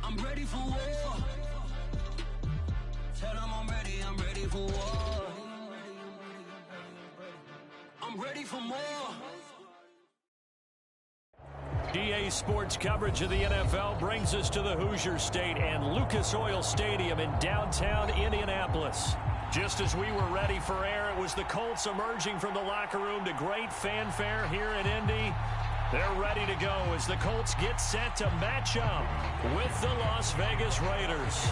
I'm ready for war. Tell them I'm ready for war. I'm ready for more. EA Sports coverage of the NFL brings us to the Hoosier State and Lucas Oil Stadium in downtown Indianapolis. Just as we were ready for air, it was the Colts emerging from the locker room to great fanfare here in Indy. They're ready to go as the Colts get set to match up with the Las Vegas Raiders.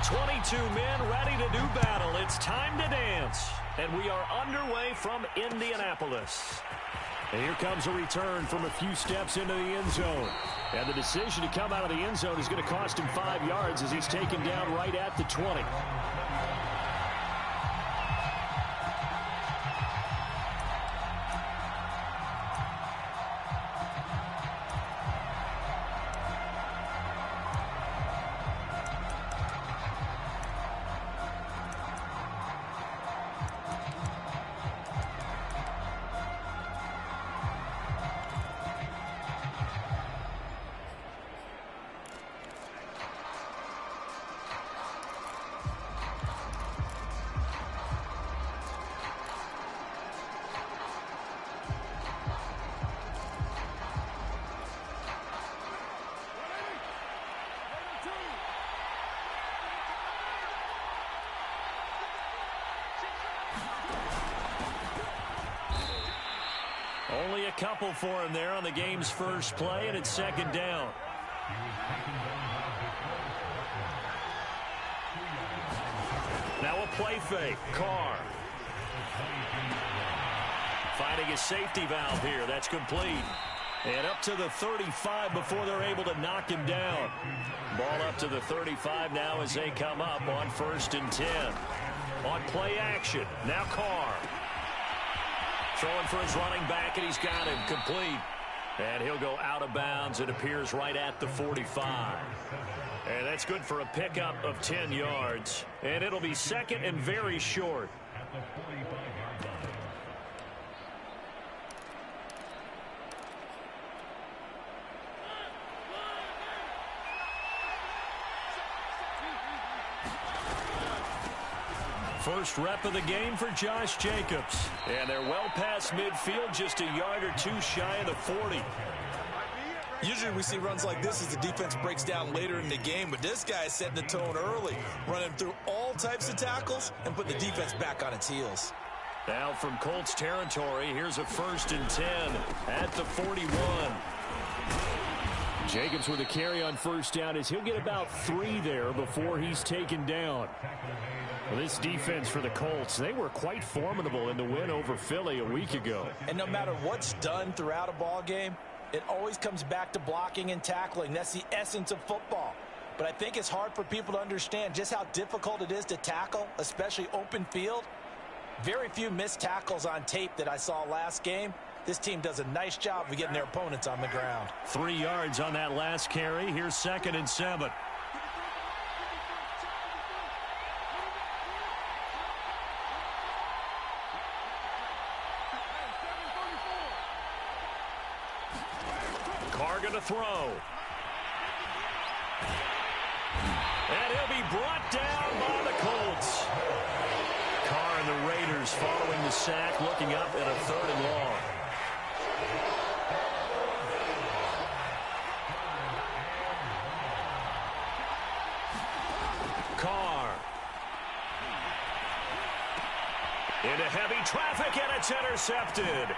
"22 men ready to do battle. It's time to dance." And we are underway from Indianapolis. And here comes a return from a few steps into the end zone. And the decision to come out of the end zone is going to cost him 5 yards as he's taken down right at the 20. Only a couple for him there on the game's first play, and it's second down. Now a play fake. Carr. Finding a safety valve here. That's complete. And up to the 35 before they're able to knock him down. Ball up to the 35 now as they come up on 1st and 10. On play action. Now Carr. Throwing for his running back, and he's got him complete. And he'll go out of bounds. It appears right at the 45. And that's good for a pickup of 10 yards. And it'll be second and very short. First rep of the game for Josh Jacobs. And they're well past midfield, just a yard or two shy of the 40. Usually we see runs like this as the defense breaks down later in the game, but this guy is setting the tone early, running through all types of tackles and putting the defense back on its heels. Now from Colts territory, here's a 1st and 10 at the 41. Jacobs with a carry on first down as he'll get about 3 there before he's taken down. Well, this defense for the Colts, they were quite formidable in the win over Philly a week ago. And no matter what's done throughout a ball game, it always comes back to blocking and tackling. That's the essence of football. But I think it's hard for people to understand just how difficult it is to tackle, especially open field. Very few missed tackles on tape that I saw last game. This team does a nice job of getting their opponents on the ground. 3 yards on that last carry. Here's 2nd and 7. Carr gonna throw. And he'll be brought down by the Colts. Carr and the Raiders following the sack, looking up at a 3rd and long. Carr. Into heavy traffic, and it's intercepted.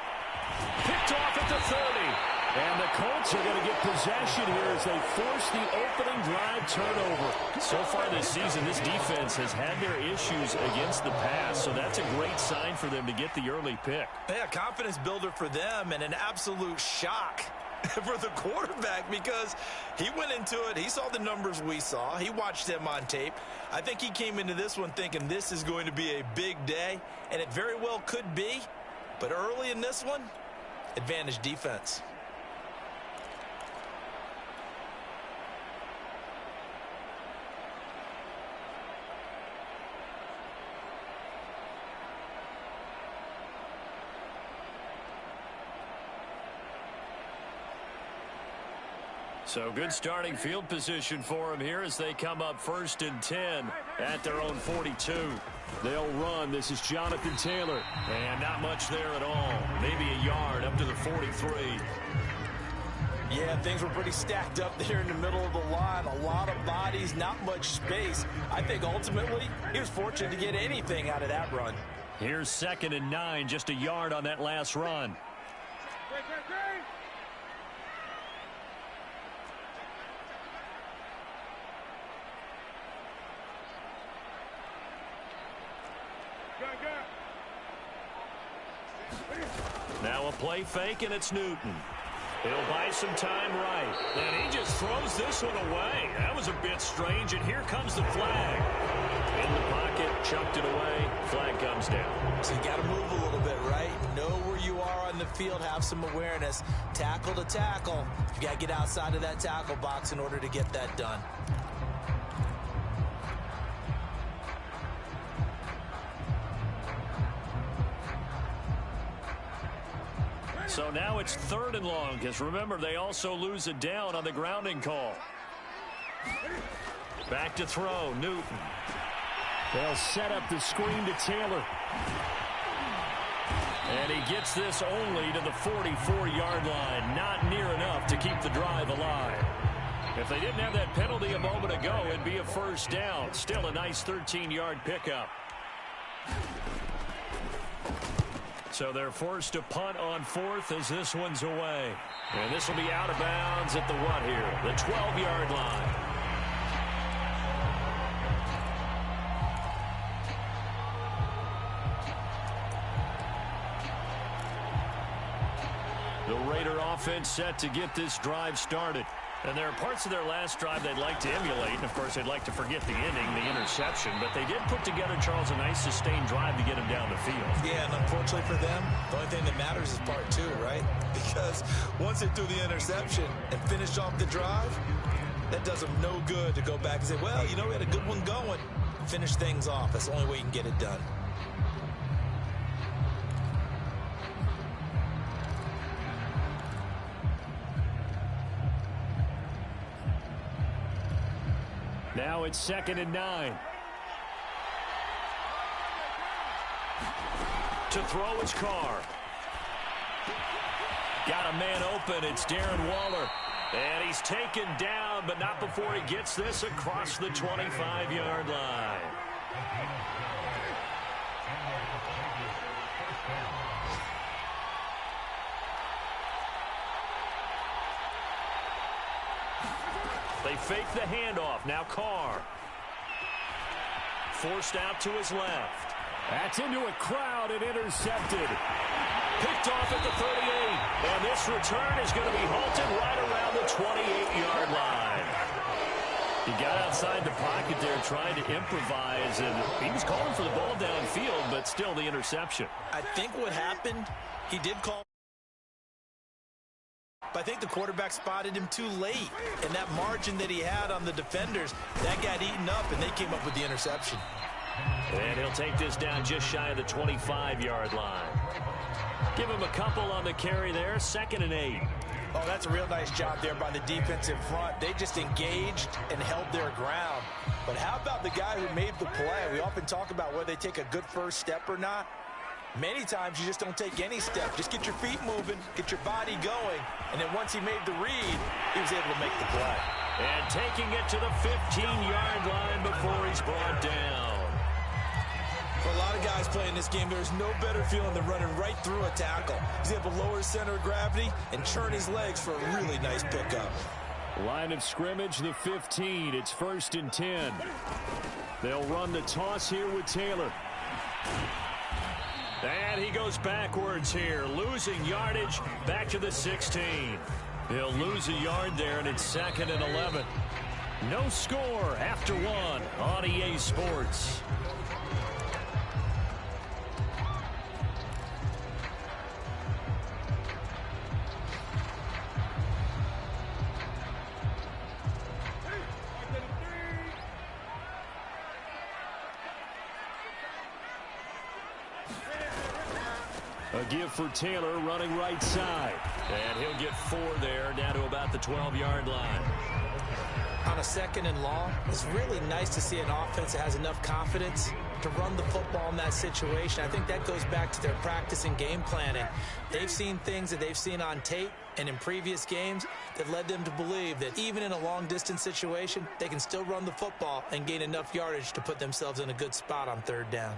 Picked off at the 30. And the Colts are going to get possession here as they force the opening drive turnover. So far this season, this defense has had their issues against the pass, so that's a great sign for them to get the early pick. Yeah, confidence builder for them and an absolute shock for the quarterback because he went into it. He saw the numbers we saw. He watched them on tape. I think he came into this one thinking this is going to be a big day, and it very well could be. But early in this one, advantage defense. So good starting field position for them here as they come up 1st and 10 at their own 42. They'll run. This is Jonathan Taylor. And not much there at all. Maybe a yard up to the 43. Yeah, things were pretty stacked up there in the middle of the line. A lot of bodies, not much space. I think ultimately he was fortunate to get anything out of that run. Here's 2nd and 9, just a yard on that last run. Now a play fake, and it's Newton. He'll buy some time right. And he just throws this one away. That was a bit strange, and here comes the flag. In the pocket, chucked it away. Flag comes down. So you got to move a little bit, right? Know where you are on the field, have some awareness. Tackle to tackle. You got to get outside of that tackle box in order to get that done. So now it's 3rd and long, because remember, they also lose it down on the grounding call. Back to throw, Newton. They'll set up the screen to Taylor. And he gets this only to the 44-yard line. Not near enough to keep the drive alive. If they didn't have that penalty a moment ago, it'd be a 1st down. Still a nice 13-yard pickup. So they're forced to punt on 4th as this one's away. And this will be out of bounds at the what here? The 12-yard line. The Raider offense set to get this drive started. And there are parts of their last drive they'd like to emulate. And, of course, they'd like to forget the ending, the interception. But they did put together, Charles, a nice sustained drive to get him down the field. Yeah, and unfortunately for them, the only thing that matters is part 2, right? Because once they threw the interception and finished off the drive, that does them no good to go back and say, well, you know, we had a good one going. Finish things off. That's the only way you can get it done. Now it's 2nd and 9. To throw his Carr. Got a man open. It's Darren Waller. And he's taken down, but not before he gets this across the 25-yard line. They fake the handoff. Now Carr. Forced out to his left. That's into a crowd and intercepted. Picked off at the 38. And this return is going to be halted right around the 28-yard line. He got outside the pocket there trying to improvise, and he was calling for the ball downfield, but still the interception. I think what happened, he did call. But I think the quarterback spotted him too late. And that margin that he had on the defenders, that got eaten up, and they came up with the interception. And he'll take this down just shy of the 25-yard line. Give him a couple on the carry there. 2nd and 8. Oh, that's a real nice job there by the defensive front. They just engaged and held their ground. But how about the guy who made the play? We often talk about whether they take a good first step or not. Many times you just don't take any step. Just get your feet moving, get your body going, and then once he made the read, he was able to make the play. And taking it to the 15-yard line before he's brought down. For a lot of guys playing this game, there's no better feeling than running right through a tackle. He's able to lower his center of gravity and churn his legs for a really nice pickup. Line of scrimmage, the 15. It's 1st and 10. They'll run the toss here with Taylor. And he goes backwards here, losing yardage back to the 16. He'll lose a yard there, and it's 2nd and 11. No score after 1 on EA Sports. A give for Taylor running right side. And he'll get 4 there, down to about the 12-yard line. On a 2nd and long, it's really nice to see an offense that has enough confidence to run the football in that situation. I think that goes back to their practice and game planning. They've seen things that they've seen on tape and in previous games that led them to believe that even in a long-distance situation, they can still run the football and gain enough yardage to put themselves in a good spot on 3rd down.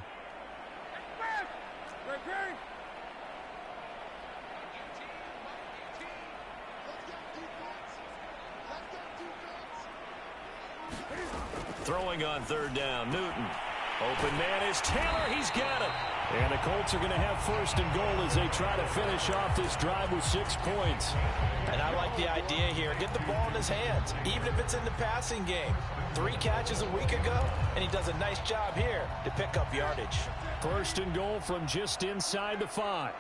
Throwing on 3rd down, Newton. Open man is Taylor. He's got it. And the Colts are going to have 1st and goal as they try to finish off this drive with 6 points. And I like the idea here. Get the ball in his hands, even if it's in the passing game. 3 catches a week ago, and he does a nice job here to pick up yardage. 1st and goal from just inside the 5.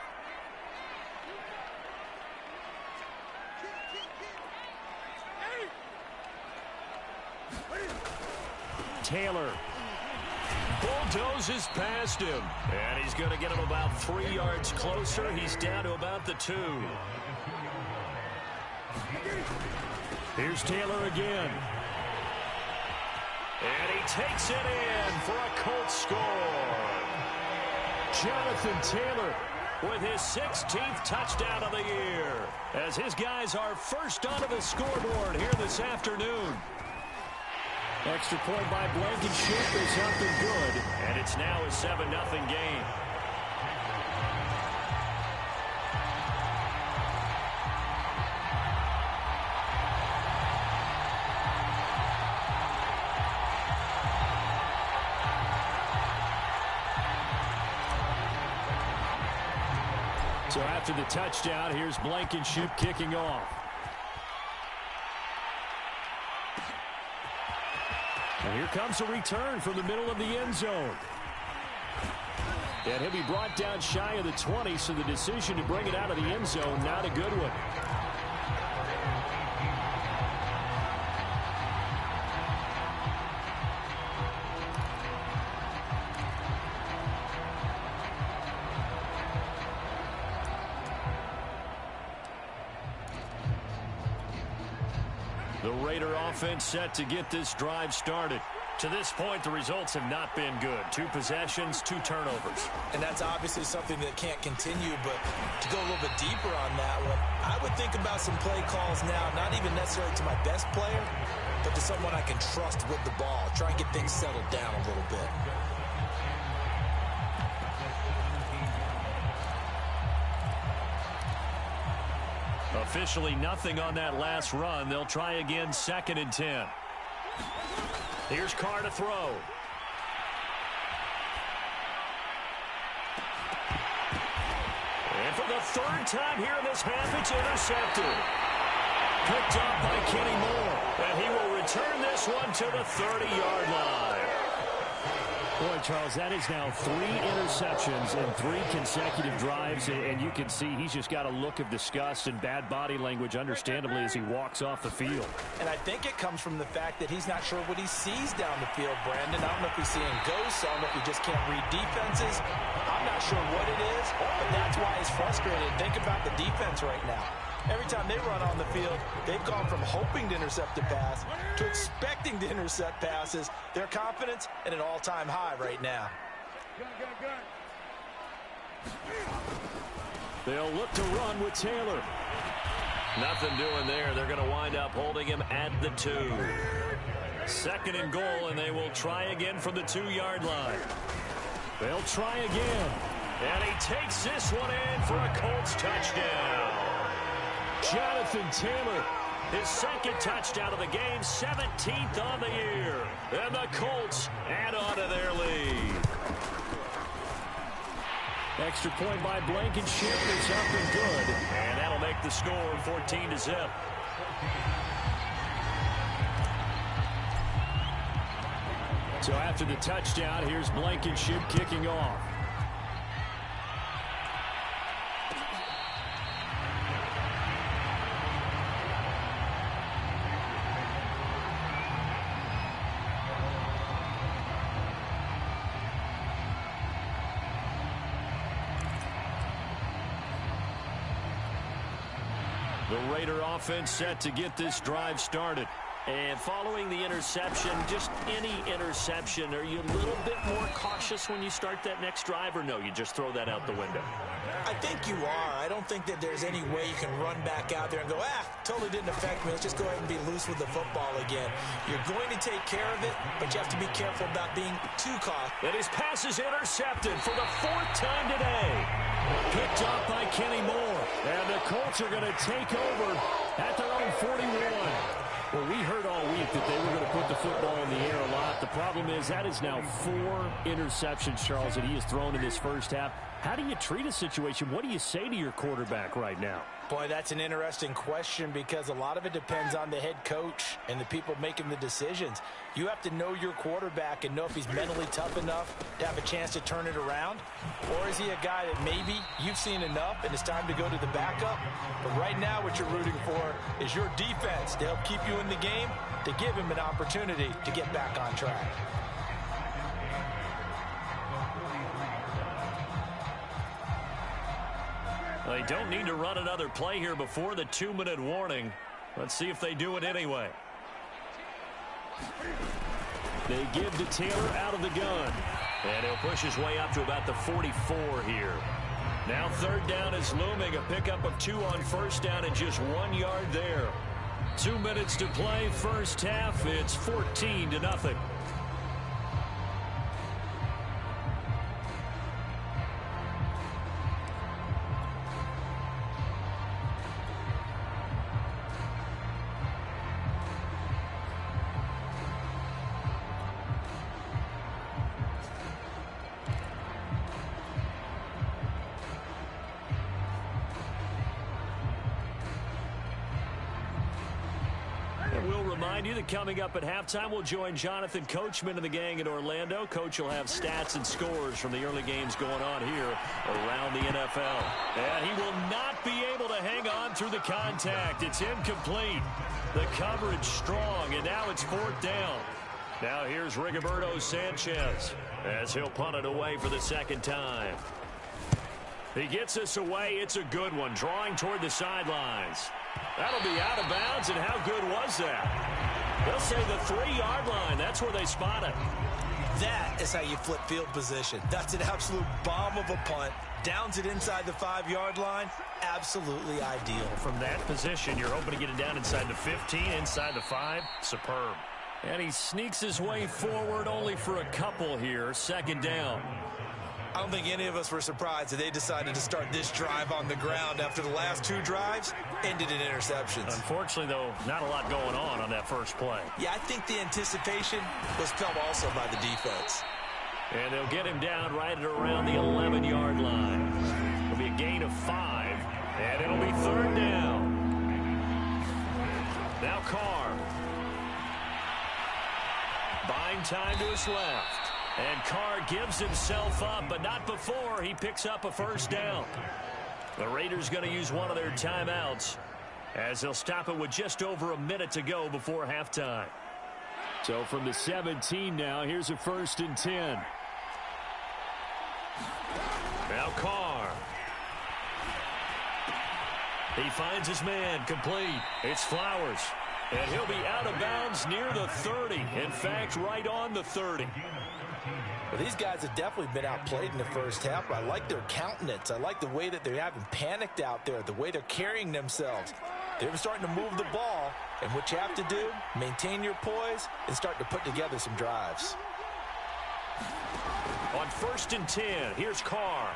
Taylor bulldozes past him, and he's going to get him about 3 yards closer. He's down to about the 2. Here's Taylor again, and he takes it in for a Colts score. Jonathan Taylor with his 16th touchdown of the year, as his guys are first onto the scoreboard here this afternoon. Extra point by Blankenship is up and good, and it's now a 7-0 game. So after the touchdown, here's Blankenship kicking off. And here comes a return from the middle of the end zone. And he'll be brought down shy of the 20, so the decision to bring it out of the end zone, not a good one. The Raider offense set to get this drive started. To this point, the results have not been good. 2 possessions, 2 turnovers. And that's obviously something that can't continue, but to go a little bit deeper on that one, I would think about some play calls now, not even necessarily to my best player, but to someone I can trust with the ball. Try and get things settled down a little bit. Officially nothing on that last run. They'll try again, 2nd and 10. Here's Carr to throw. And for the 3rd time here in this half, it's intercepted. Picked up by Kenny Moore. And he will return this one to the 30-yard line. Boy, Charles, that is now 3 interceptions in 3 consecutive drives, and you can see he's just got a look of disgust and bad body language, understandably, as he walks off the field. And I think it comes from the fact that he's not sure what he sees down the field, Brandon. I don't know if he's seeing ghosts. I don't know if he just can't read defenses. I'm not sure what it is, but that's why he's frustrated. Think about the defense right now. Every time they run on the field, they've gone from hoping to intercept a pass to expecting to intercept passes. Their confidence at an all-time high right now. They'll look to run with Taylor. Nothing doing there. They're going to wind up holding him at the 2. 2nd and goal, and they will try again from the 2-yard line. They'll try again. And he takes this one in for a Colts touchdown. Jonathan Taylor, his 2nd touchdown of the game, 17th on the year. And the Colts add on to their lead. Extra point by Blankenship is up and good. And that'll make the score 14-0. So after the touchdown, here's Blankenship kicking off. The Raider offense set to get this drive started. And following the interception, just any interception, are you a little bit more cautious when you start that next drive, or no, you just throw that out the window? I think you are. I don't think that there's any way you can run back out there and go, totally didn't affect me. Let's just go ahead and be loose with the football again. You're going to take care of it, but you have to be careful about being too cautious. And his pass is intercepted for the 4th time today. Picked off by Kenny Moore. And the Colts are going to take over at their own 41. Well, we heard all week that they were going to put the football in the air a lot. The problem is that is now 4 interceptions, Charles, that he has thrown in this first half. How do you treat a situation? What do you say to your quarterback right now? Boy, that's an interesting question because a lot of it depends on the head coach and the people making the decisions. You have to know your quarterback and know if he's mentally tough enough to have a chance to turn it around. Or is he a guy that maybe you've seen enough and it's time to go to the backup? But right now what you're rooting for is your defense to help keep you in the game, to give him an opportunity to get back on track. They don't need to run another play here before the 2-minute warning. Let's see if they do it anyway. They give to Taylor out of the gun. And he'll push his way up to about the 44 here. Now 3rd down is looming. A pickup of 2 on 1st down and just 1 yard there. 2 minutes to play, first half. It's 14-0. You that coming up at halftime, we'll join Jonathan Coachman and the gang in Orlando. Coach will have stats and scores from the early games going on here around the NFL. And he will not be able to hang on through the contact. It's incomplete. The coverage strong, and now it's 4th down. Now here's Rigoberto Sanchez as he'll punt it away for the 2nd time. He gets us away. It's a good one, drawing toward the sidelines. That'll be out of bounds, and how good was that? They'll say the 3-yard line. That's where they spot it. That is how you flip field position. That's an absolute bomb of a punt. Downs it inside the 5-yard line. Absolutely ideal. From that position, you're hoping to get it down inside the 15, inside the 5. Superb. And he sneaks his way forward only for a couple here. 2nd down. I don't think any of us were surprised that they decided to start this drive on the ground after the last 2 drives ended in interceptions. Unfortunately, though, not a lot going on that first play. Yeah, I think the anticipation was felt also by the defense. And they'll get him down right at around the 11-yard line. It'll be a gain of 5, and it'll be 3rd down. Now Carr. Buying time to his left. And Carr gives himself up, but not before he picks up a 1st down. The Raiders going to use one of their timeouts as they'll stop it with just over a minute to go before halftime. So from the 17 now, here's a 1st and 10. Now Carr. He finds his man, complete. It's Flowers. And he'll be out of bounds near the 30. In fact, right on the 30. Well, these guys have definitely been outplayed in the first half, but I like their countenance. I like the way that they haven't panicked out there, the way they're carrying themselves. They're starting to move the ball, and what you have to do, maintain your poise and start to put together some drives. On 1st and 10, here's Carr.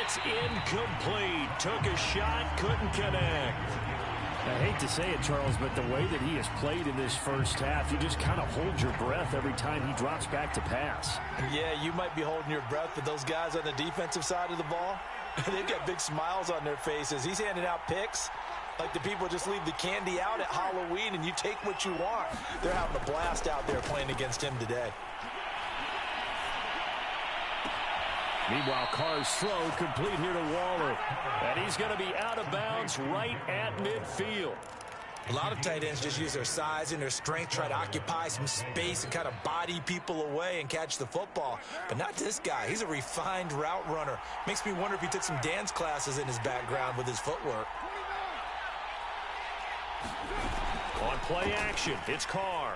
It's incomplete. Took a shot, couldn't connect. I hate to say it, Charles, but the way that he has played in this first half, you just kind of hold your breath every time he drops back to pass. Yeah, you might be holding your breath, but those guys on the defensive side of the ball, they've got big smiles on their faces. He's handing out picks like the people just leave the candy out at Halloween and you take what you want. They're having a blast out there playing against him today. Meanwhile, Carr's throw complete here to Waller. And he's going to be out of bounds right at midfield. A lot of tight ends just use their size and their strength, try to occupy some space and kind of body people away and catch the football. But not this guy. He's a refined route runner. Makes me wonder if he took some dance classes in his background with his footwork. On play action, it's Carr.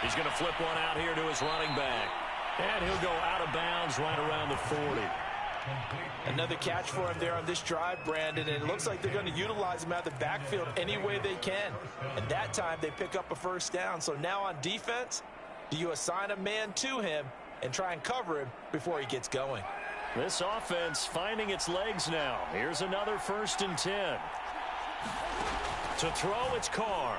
He's going to flip one out here to his running back. And he'll go out of bounds right around the 40. Another catch for him there on this drive, Brandon, and it looks like they're going to utilize him out of the backfield any way they can. And that time they pick up a first down. So now on defense, do you assign a man to him and try and cover him before he gets going? This offense finding its legs now. Here's another 1st and 10. To throw, it's Carr.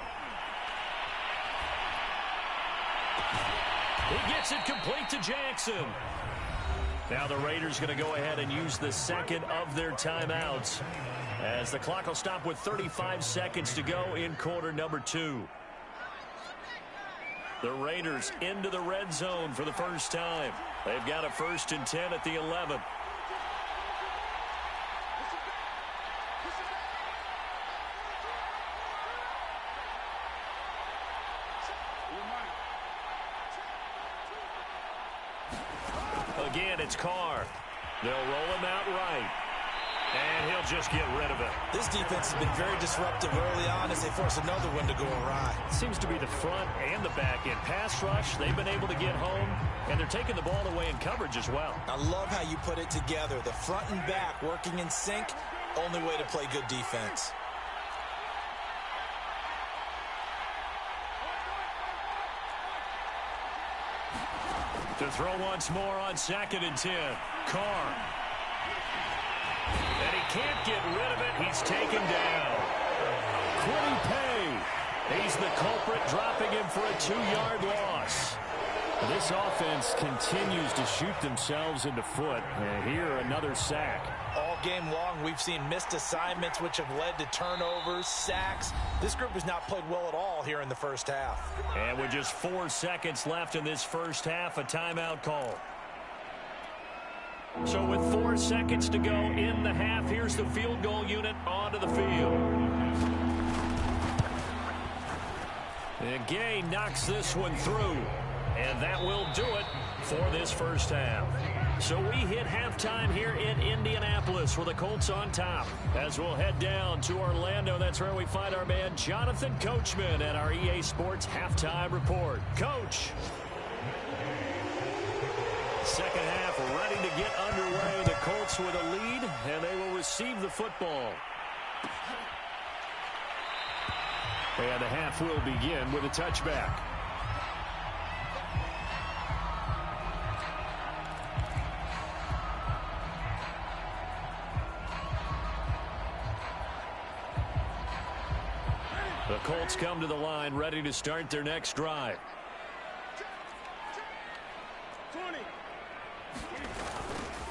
He gets it complete to Jackson. Now the Raiders going to go ahead and use the second of their timeouts as the clock will stop with 35 seconds to go in quarter number 2. The Raiders into the red zone for the first time. They've got a 1st and 10 at the 11. Again, it's Carr. They'll roll him out right. And he'll just get rid of it. This defense has been very disruptive early on as they force another one to go awry. Seems to be the front and the back end. Pass rush, they've been able to get home, and they're taking the ball away in coverage as well. I love how you put it together. The front and back working in sync, only way to play good defense. To throw once more on 2nd and 10. Carr. And he can't get rid of it. He's taken down. Quiddy Pay. He's the culprit, dropping him for a 2-yard loss. This offense continues to shoot themselves in the foot. And here, another sack. All game long, we've seen missed assignments, which have led to turnovers, sacks. This group has not played well at all here in the first half. And with just 4 seconds left in this first half, a timeout call. So with 4 seconds to go in the half, here's the field goal unit onto the field. And Gay knocks this one through. And that will do it for this first half. So we hit halftime here in Indianapolis with the Colts on top. As we'll head down to Orlando, that's where we find our man Jonathan Coachman at our EA Sports Halftime Report. Coach. Second half ready to get underway. The Colts with a lead, and they will receive the football. And the half will begin with a touchback. The Colts come to the line ready to start their next drive.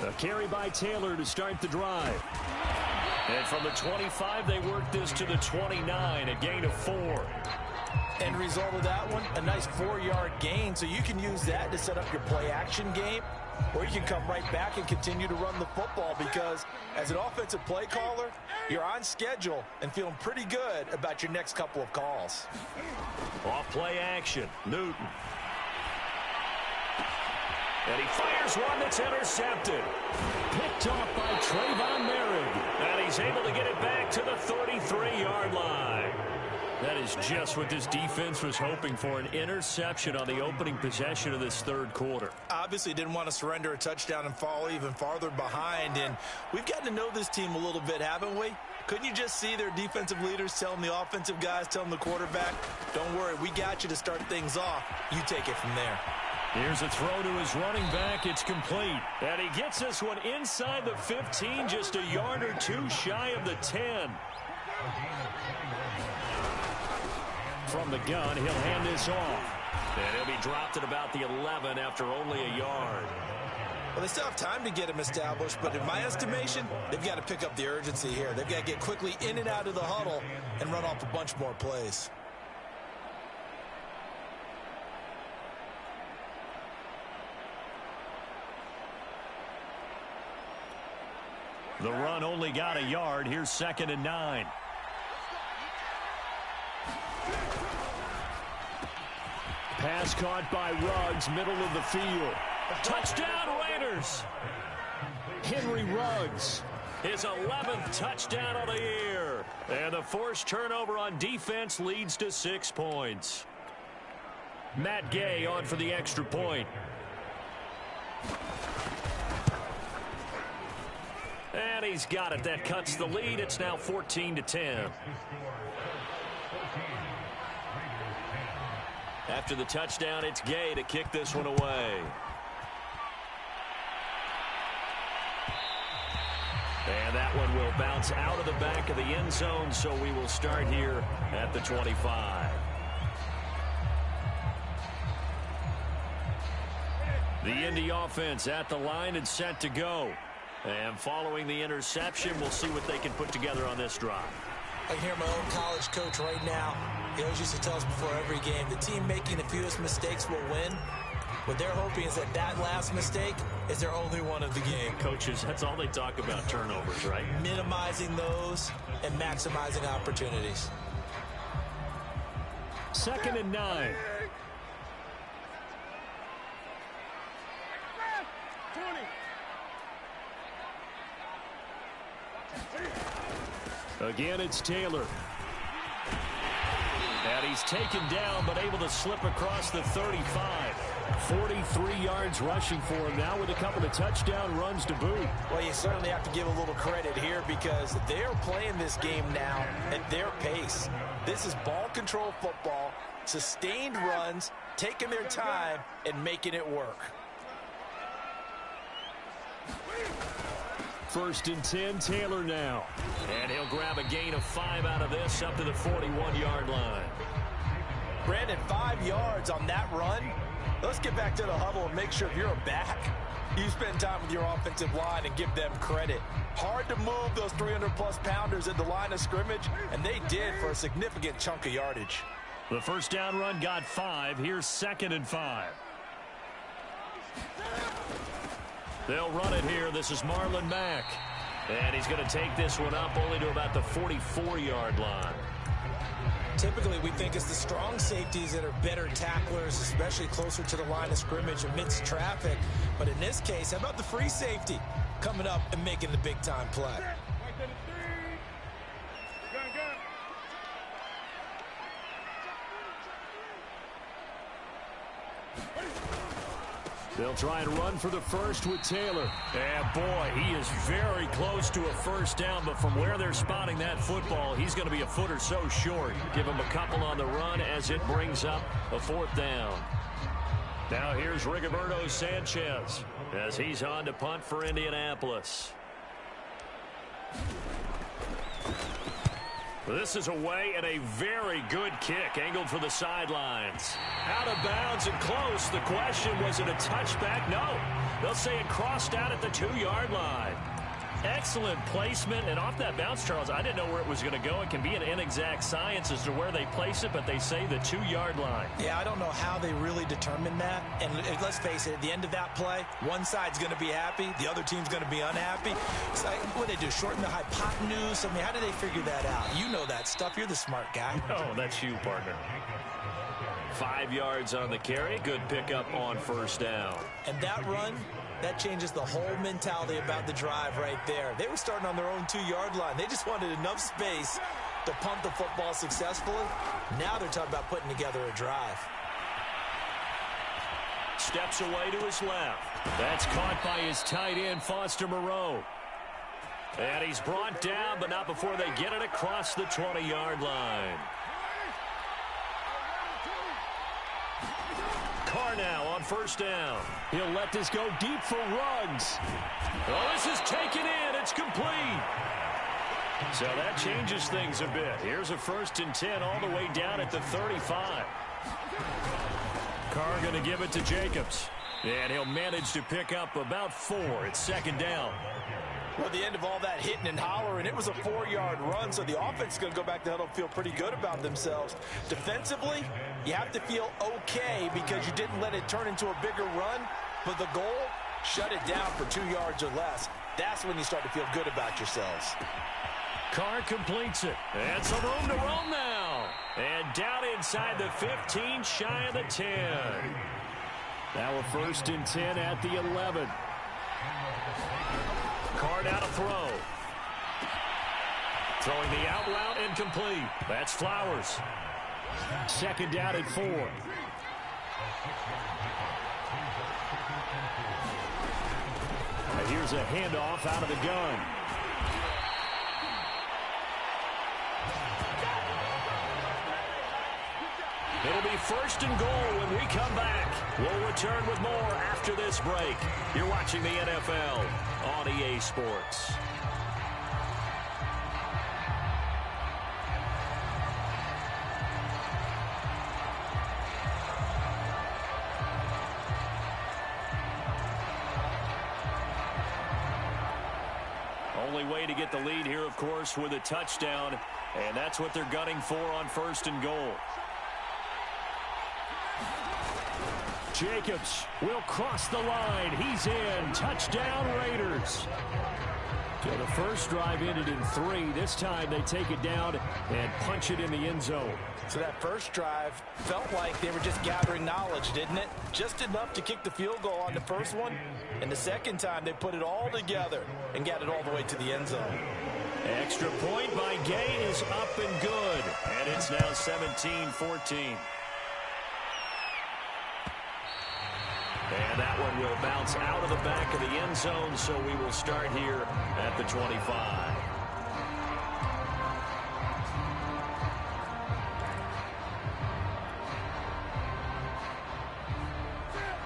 A carry by Taylor to start the drive. And from the 25, they work this to the 29, a gain of 4. End result of that one, a nice 4-yard gain, so you can use that to set up your play-action game, or you can come right back and continue to run the football because as an offensive play caller, you're on schedule and feeling pretty good about your next couple of calls. Off play action, Newton. And he fires one that's intercepted. Picked off by Trayvon Merritt. And he's able to get it back to the 33-yard line. That is just what this defense was hoping for, an interception on the opening possession of this third quarter. Obviously didn't want to surrender a touchdown and fall even farther behind, and we've gotten to know this team a little bit, haven't we? Couldn't you just see their defensive leaders telling the offensive guys, telling the quarterback, don't worry, we got you to start things off. You take it from there. Here's a throw to his running back. It's complete. And he gets this one inside the 15, just a yard or two shy of the 10. From the gun, he'll hand this off. And he'll be dropped at about the 11 after only a yard. Well, they still have time to get him established, but in my estimation, they've got to pick up the urgency here. They've got to get quickly in and out of the huddle and run off a bunch more plays. The run only got a yard. Here's 2nd and 9. Pass caught by Ruggs, middle of the field. Touchdown Raiders! Henry Ruggs, his 11th touchdown of the year. And the forced turnover on defense leads to 6 points. Matt Gay on for the extra point. And he's got it. That cuts the lead. It's now 14-10. After the touchdown, it's Gay to kick this one away. And that one will bounce out of the back of the end zone, so we will start here at the 25. The Indy offense at the line and set to go. And following the interception, we'll see what they can put together on this drive. I can hear my own college coach right now. He always used to tell us before every game, the team making the fewest mistakes will win. What they're hoping is that that last mistake is their only one of the game. Coaches, that's all they talk about, turnovers, right? Minimizing those and maximizing opportunities. 2nd and 9. Again, it's Taylor. And he's taken down, but able to slip across the 35. 43 yards rushing for him now with a couple of touchdown runs to boot. Well, you certainly have to give a little credit here because they're playing this game now at their pace. This is ball control football, sustained runs, taking their time, and making it work. 1st and 10, Taylor now. And he'll grab a gain of 5 out of this up to the 41-yard line. Brandon, 5 yards on that run. Let's get back to the huddle and make sure if you're a back, you spend time with your offensive line and give them credit. Hard to move those 300-plus pounders at the line of scrimmage, and they did for a significant chunk of yardage. The first down run got 5. Here's 2nd and 5. They'll run it here. This is Marlon Mack. And he's going to take this one up only to about the 44-yard line. Typically, we think it's the strong safeties that are better tacklers, especially closer to the line of scrimmage amidst traffic. But in this case, how about the free safety coming up and making the big-time play? They'll try and run for the first with Taylor. And, boy, he is very close to a first down, but from where they're spotting that football, he's going to be a foot or so short. Give him a couple on the run as it brings up a 4th down. Now here's Rigoberto Sanchez as he's on to punt for Indianapolis. This is away and a very good kick angled for the sidelines. Out of bounds and close. The question, was it a touchback? No. They'll say it crossed out at the 2-yard line. Excellent placement, and off that bounce, Charles, I didn't know where it was going to go. It can be an inexact science as to where they place it, but they say the 2-yard line. Yeah, I don't know how they really determine that. And let's face it, at the end of that play, one side's going to be happy, the other team's going to be unhappy. It's like, what do they do, shorten the hypotenuse? I mean, how do they figure that out? You know that stuff. You're the smart guy. Oh, that's you, partner. 5 yards on the carry. Good pickup on first down. And that run, that changes the whole mentality about the drive right there. They were starting on their own 2-yard line. They just wanted enough space to punt the football successfully. Now they're talking about putting together a drive. Steps away to his left. That's caught by his tight end, Foster Moreau. And he's brought down, but not before they get it across the 20-yard line. Carr now on first down. He'll let this go deep for Ruggs. Oh, this is taken in. It's complete. So that changes things a bit. Here's a 1st and 10 all the way down at the 35. Carr going to give it to Jacobs. And he'll manage to pick up about 4. It's 2nd down. Well, at the end of all that hitting and hollering, it was a 4-yard run, so the offense is going to go back to huddle and feel pretty good about themselves. Defensively, you have to feel okay because you didn't let it turn into a bigger run, but the goal, shut it down for 2 yards or less. That's when you start to feel good about yourselves. Carr completes it. And some room to roam now. And down inside the 15, shy of the 10. Now a 1st and 10 at the 11. Carr now to throw. Throwing the out route incomplete. That's Flowers. 2nd down and 4. And here's a handoff out of the gun. It'll be 1st and goal when we come back. We'll return with more after this break. You're watching the NFL on EA Sports. Only way to get the lead here, of course, with a touchdown, and that's what they're gunning for on 1st and goal. Jacobs will cross the line. He's in. Touchdown, Raiders. So the first drive ended in 3. This time they take it down and punch it in the end zone. So that first drive felt like they were just gathering knowledge, didn't it? Just enough to kick the field goal on the first one. And the second time they put it all together and got it all the way to the end zone. Extra point by Gay is up and good. And it's now 17-14. And that one will bounce out of the back of the end zone, so we will start here at the 25.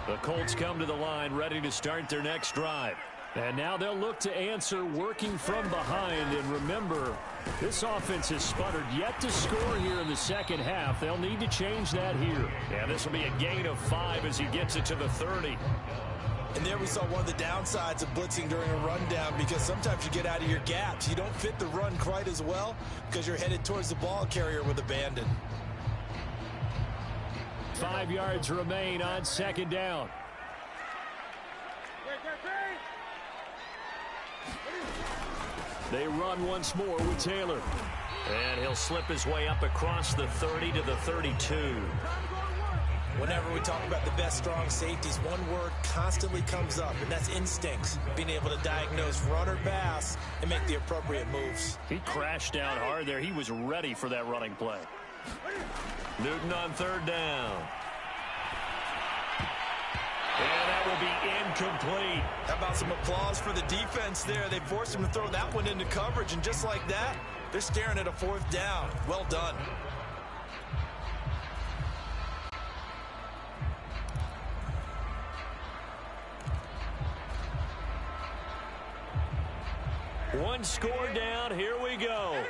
The Colts come to the line, ready to start their next drive. And now they'll look to answer working from behind. And remember, this offense has sputtered yet to score here in the second half. They'll need to change that here. Yeah, this will be a gain of 5 as he gets it to the 30. And there we saw one of the downsides of blitzing during a rundown, because sometimes you get out of your gaps. You don't fit the run quite as well because you're headed towards the ball carrier with abandon. 5 yards remain on 2nd down. They run once more with Taylor. And he'll slip his way up across the 30 to the 32. Whenever we talk about the best strong safeties, one word constantly comes up, and that's instincts. Being able to diagnose run or pass and make the appropriate moves. He crashed down hard there. He was ready for that running play. Newton on 3rd down. And that will be incomplete. How about some applause for the defense there? They forced him to throw that one into coverage, and just like that, they're staring at a 4th down. Well done. One score down. Here we go.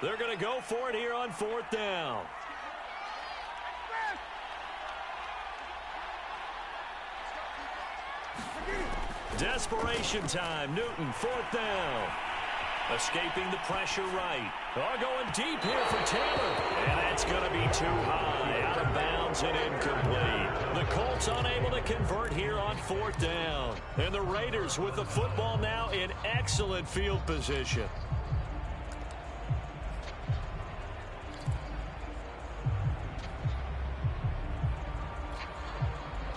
They're going to go for it here on 4th down. Desperation time. Newton, 4th down. Escaping the pressure right. Oh, going deep here for Taylor. And that's going to be too high. Out of bounds and incomplete. The Colts unable to convert here on 4th down. And the Raiders with the football now in excellent field position.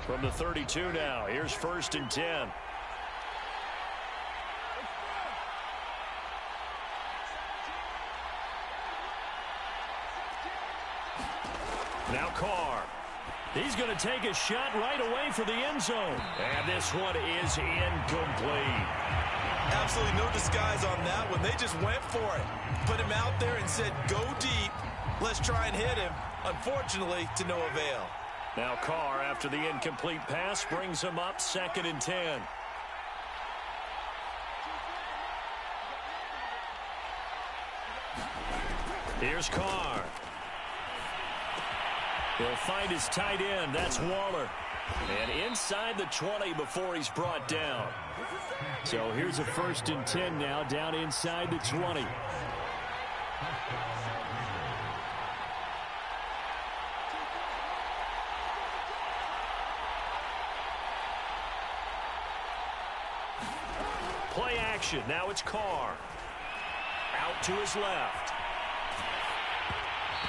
From the 32 now, here's 1st and 10. Now Carr. He's going to take a shot right away for the end zone. And this one is incomplete. Absolutely no disguise on that one. They just went for it. Put him out there and said, go deep. Let's try and hit him. Unfortunately, to no avail. Now Carr, after the incomplete pass, brings him up 2nd and 10. Here's Carr. He'll find his tight end. That's Waller. And inside the 20 before he's brought down. So here's a 1st and 10 now, down inside the 20. Play action. Now it's Carr. Out to his left.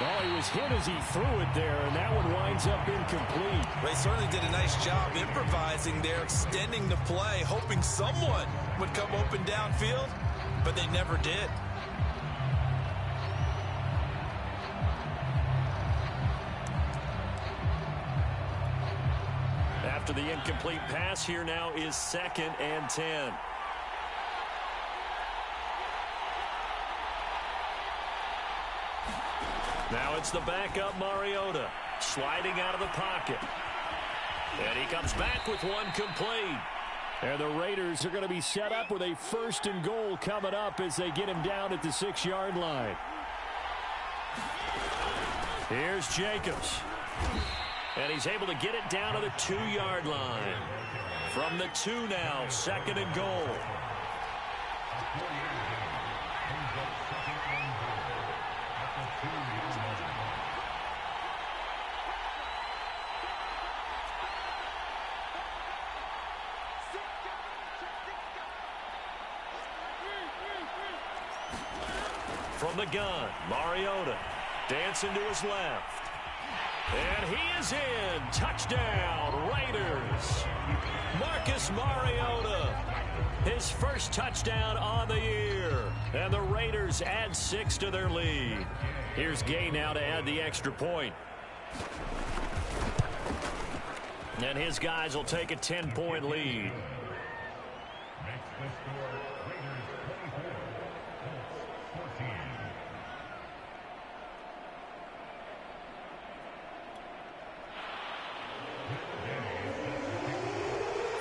Oh, he was hit as he threw it there, and that one winds up incomplete. They certainly did a nice job improvising there, extending the play, hoping someone would come open downfield, but they never did. After the incomplete pass, here now is 2nd and 10. Now it's the backup Mariota, sliding out of the pocket. And he comes back with one complete. And the Raiders are going to be set up with a 1st and goal coming up as they get him down at the 6-yard line. Here's Jacobs. And he's able to get it down to the 2-yard line. From the 2 now, 2nd and goal. From the gun, Mariota dancing to his left. And he is in. Touchdown, Raiders. Marcus Mariota, his first touchdown on the year. And the Raiders add 6 to their lead. Here's Gay now to add the extra point. And his guys will take a 10-point lead.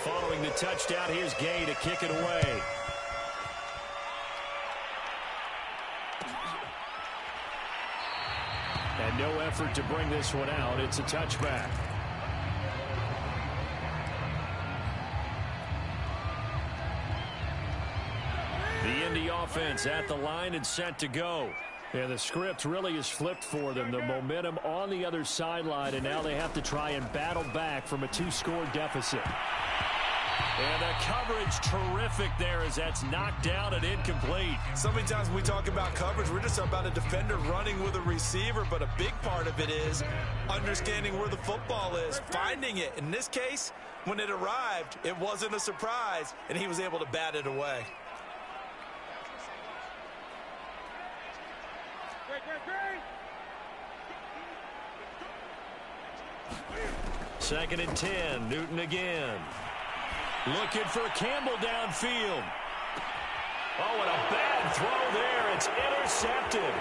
Following the touchdown, here's Gay to kick it away. And no effort to bring this one out. It's a touchback. The Indy offense at the line and set to go. And the script really is flipped for them. The momentum on the other sideline, and now they have to try and battle back from a 2-score deficit. And the coverage terrific there as that's knocked down and incomplete. So many times when we talk about coverage, we're just talking about a defender running with a receiver, but a big part of it is understanding where the football is, finding it. In this case, when it arrived, it wasn't a surprise, and he was able to bat it away. 2nd and 10, Newton again. Looking for Campbell downfield. Oh, and a bad throw there. It's intercepted.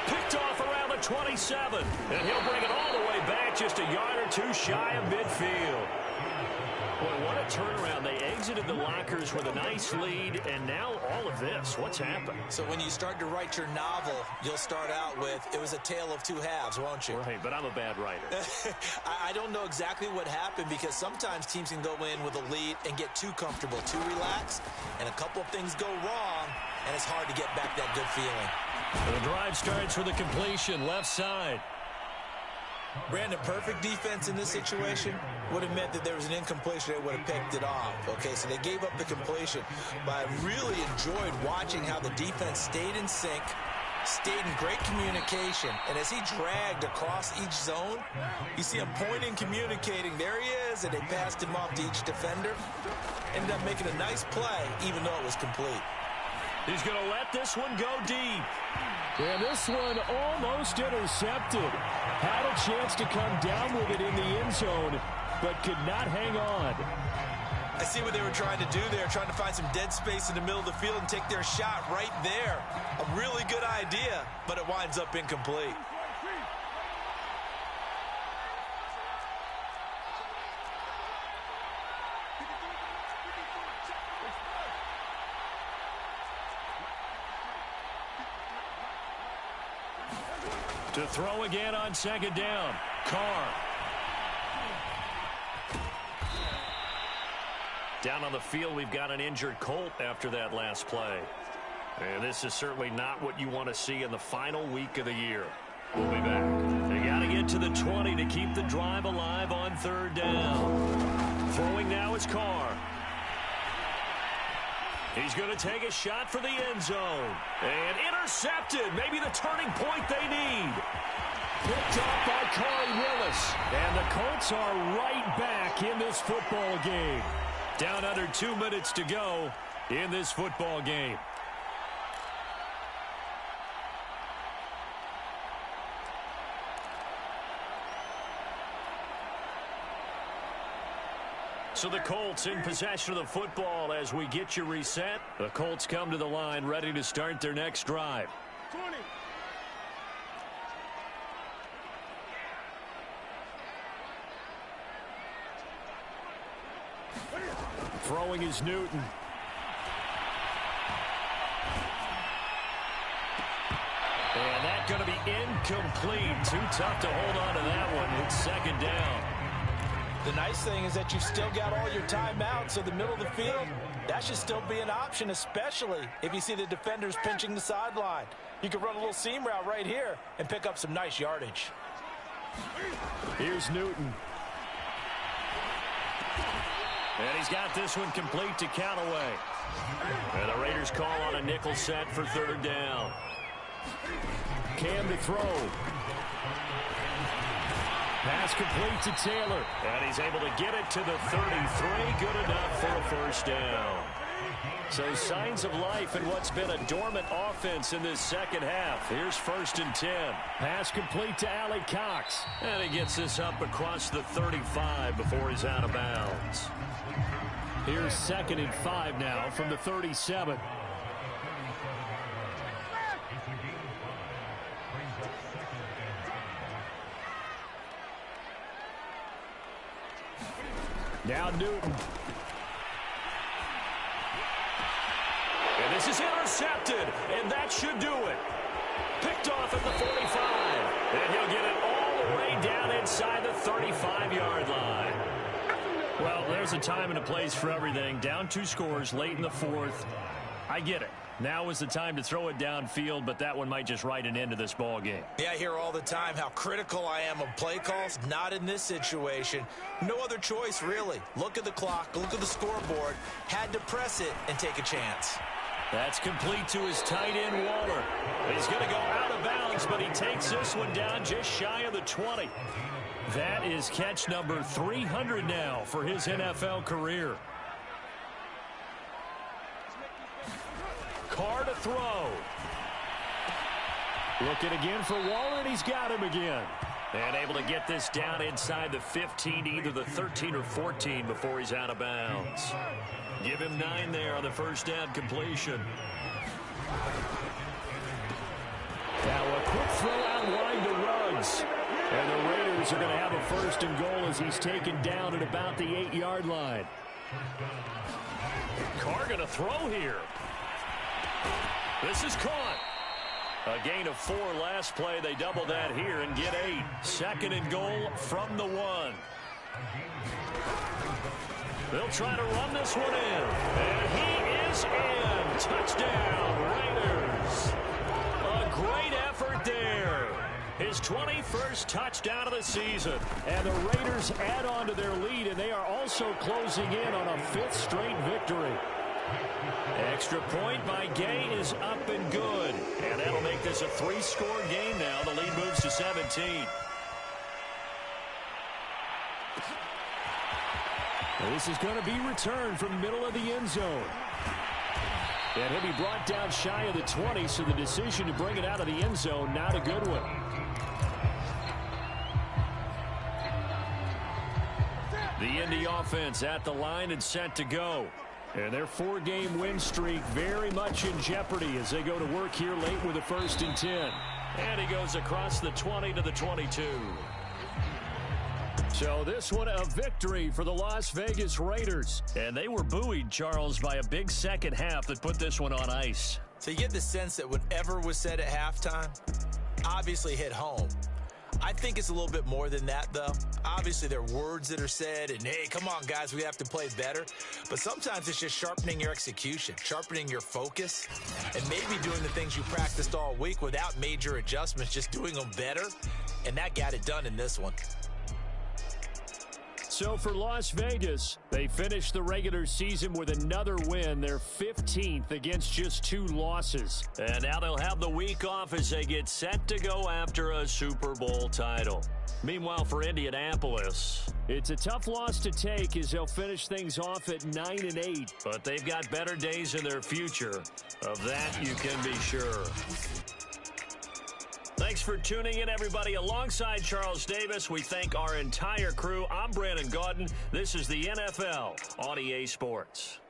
Picked off around the 27. And he'll bring it all the way back just a yard or 2 shy of midfield. Boy, what a turnaround. They exited the lockers with a nice lead, and now all of this. What's happened? So when you start to write your novel, you'll start out with, it was a tale of 2 halves, won't you? Right, but I'm a bad writer. I don't know exactly what happened because sometimes teams can go in with a lead and get too comfortable, too relaxed, and a couple of things go wrong, and it's hard to get back that good feeling. The drive starts with a completion, left side. Brandon, perfect defense in this situation would have meant that there was an incompletion. They would have picked it off. Okay, so they gave up the completion. But I really enjoyed watching how the defense stayed in sync, stayed in great communication. And as he dragged across each zone, you see him pointing, communicating. There he is, and they passed him off to each defender. Ended up making a nice play, even though it was complete. He's going to let this one go deep. And this one almost intercepted. Had a chance to come down with it in the end zone, but could not hang on. I see what they were trying to do there, trying to find some dead space in the middle of the field and take their shot right there. A really good idea, but it winds up incomplete. To throw again on 2nd down. Carr. Down on the field, we've got an injured Colt after that last play. And this is certainly not what you want to see in the final week of the year. We'll be back. They got to get to the 20 to keep the drive alive on 3rd down. Throwing now is Carr. He's going to take a shot for the end zone. And intercepted. Maybe the turning point they need. Picked off by Corey Willis. And the Colts are right back in this football game. Down under 2 minutes to go in this football game. So the Colts in possession of the football as we get you reset. The Colts come to the line ready to start their next drive. 20. Throwing is Newton. And that's going to be incomplete. Too tough to hold on to that one. It's second down. The nice thing is that you've still got all your timeouts, so the middle of the field, that should still be an option, especially if you see the defenders pinching the sideline. You can run a little seam route right here and pick up some nice yardage. Here's Newton. And he's got this one complete to Callaway. And the Raiders call on a nickel set for third down. Cam to throw. Pass complete to Taylor. And he's able to get it to the 33. Good enough for a first down. So signs of life in what's been a dormant offense in this second half. Here's 1st and 10. Pass complete to Allie Cox. And he gets this up across the 35 before he's out of bounds. Here's 2nd and 5 now from the 37. Now Newton. And this is intercepted, and that should do it. Picked off at the 45. And he'll get it all the way down inside the 35-yard line. Well, there's a time and a place for everything. Down 2 scores late in the 4th. I get it. Now is the time to throw it downfield, but that one might just write an end to this ball game. Yeah, I hear all the time how critical I am of play calls. Not in this situation. No other choice, really. Look at the clock, look at the scoreboard. Had to press it and take a chance. That's complete to his tight end, Waller. He's going to go out of bounds, but he takes this one down just shy of the 20. That is catch number 300 now for his NFL career. Carr to throw. Looking again for Waller, and he's got him again. And able to get this down inside the 15, either the 13 or 14 before he's out of bounds. Give him 9 there on the first down completion. Now a quick throw out line to Ruggs. And the Raiders are going to have a 1st and goal as he's taken down at about the 8-yard line. Carr going to throw here. This is caught. A gain of 4 last play. They double that here and get 8. 2nd and goal from the 1. They'll try to run this one in. And he is in. Touchdown, Raiders. A great effort there. His 21st touchdown of the season. And the Raiders add on to their lead, and they are also closing in on a 5th straight victory. Extra point by Gay is up and good. And that'll make this a 3-score game now. The lead moves to 17. And this is going to be returned from middle of the end zone. And he'll be brought down shy of the 20, so the decision to bring it out of the end zone, not a good one. The Indy offense at the line and set to go. And their 4-game win streak very much in jeopardy as they go to work here late with a 1st and 10. And he goes across the 20 to the 22. So this one a victory for the Las Vegas Raiders. And they were buoyed, Charles, by a big second half that put this one on ice. So you get the sense that whatever was said at halftime obviously hit home. I think it's a little bit more than that, though. Obviously, there are words that are said, and, hey, come on, guys, we have to play better. But sometimes it's just sharpening your execution, sharpening your focus, and maybe doing the things you practiced all week without major adjustments, just doing them better. And that got it done in this one. So for Las Vegas, they finished the regular season with another win, their 15th against just 2 losses. And now they'll have the week off as they get set to go after a Super Bowl title. Meanwhile, for Indianapolis, it's a tough loss to take as they'll finish things off at 9-8. But they've got better days in their future. Of that, you can be sure. Thanks for tuning in, everybody. Alongside Charles Davis, we thank our entire crew. I'm Brandon Gaudin. This is the NFL on EA Sports.